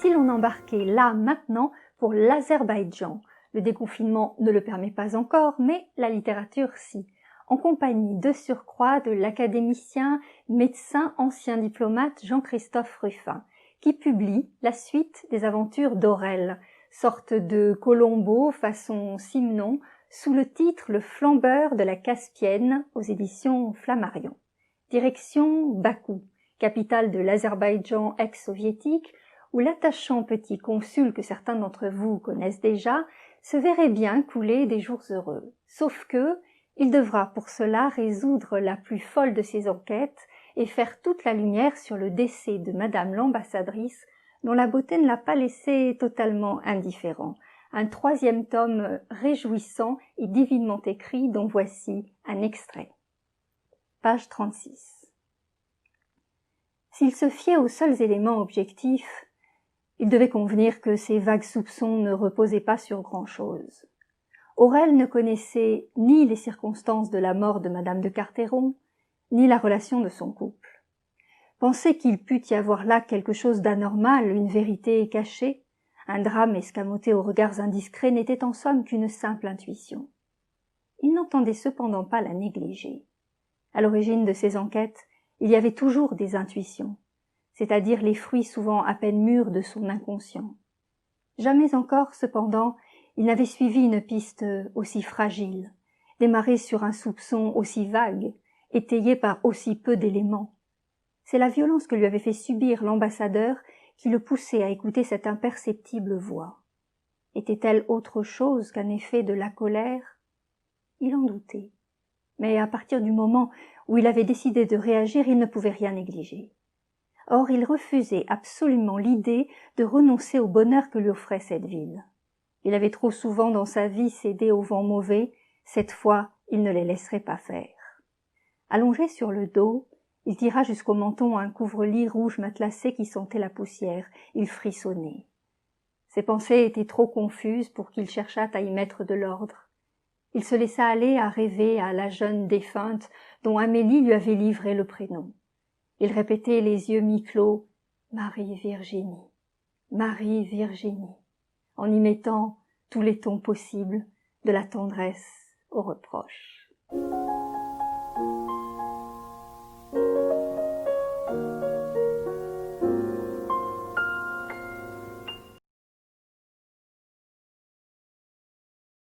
si l'on embarquait là, maintenant, pour l'Azerbaïdjan? Le déconfinement ne le permet pas encore, mais la littérature si, en compagnie de surcroît de l'académicien, médecin, ancien diplomate Jean-Christophe Ruffin, qui publie la suite des aventures d'Aurel, sorte de Colombo façon Simon, sous le titre Le flambeur de la Caspienne aux éditions Flammarion. Direction Bakou, capitale de l'Azerbaïdjan ex-soviétique, où l'attachant petit consul que certains d'entre vous connaissent déjà se verrait bien couler des jours heureux. Sauf que, il devra pour cela résoudre la plus folle de ses enquêtes et faire toute la lumière sur le décès de madame l'ambassadrice, dont la beauté ne l'a pas laissé totalement indifférent. Un troisième tome réjouissant et divinement écrit dont voici un extrait. Page 36. S'il se fiait aux seuls éléments objectifs, il devait convenir que ces vagues soupçons ne reposaient pas sur grand-chose. Aurel ne connaissait ni les circonstances de la mort de madame de Carteron, ni la relation de son couple. Penser qu'il pût y avoir là quelque chose d'anormal, une vérité cachée, un drame escamoté aux regards indiscrets n'était en somme qu'une simple intuition. Il n'entendait cependant pas la négliger. À l'origine de ses enquêtes, il y avait toujours des intuitions, c'est-à-dire les fruits souvent à peine mûrs de son inconscient. Jamais encore, cependant, il n'avait suivi une piste aussi fragile, démarré sur un soupçon aussi vague, étayé par aussi peu d'éléments. C'est la violence que lui avait fait subir l'ambassadeur qui le poussait à écouter cette imperceptible voix. Était-elle autre chose qu'un effet de la colère? Il en doutait. Mais à partir du moment où il avait décidé de réagir, il ne pouvait rien négliger. Or, il refusait absolument l'idée de renoncer au bonheur que lui offrait cette ville. Il avait trop souvent dans sa vie cédé au vent mauvais, cette fois il ne les laisserait pas faire. Allongé sur le dos, il tira jusqu'au menton un couvre-lit rouge matelassé qui sentait la poussière. Il frissonnait. Ses pensées étaient trop confuses pour qu'il cherchât à y mettre de l'ordre. Il se laissa aller à rêver à la jeune défunte dont Amélie lui avait livré le prénom. Il répétait les yeux mi-clos « Marie-Virginie, Marie-Virginie », en y mettant tous les tons possibles, de la tendresse au reproche.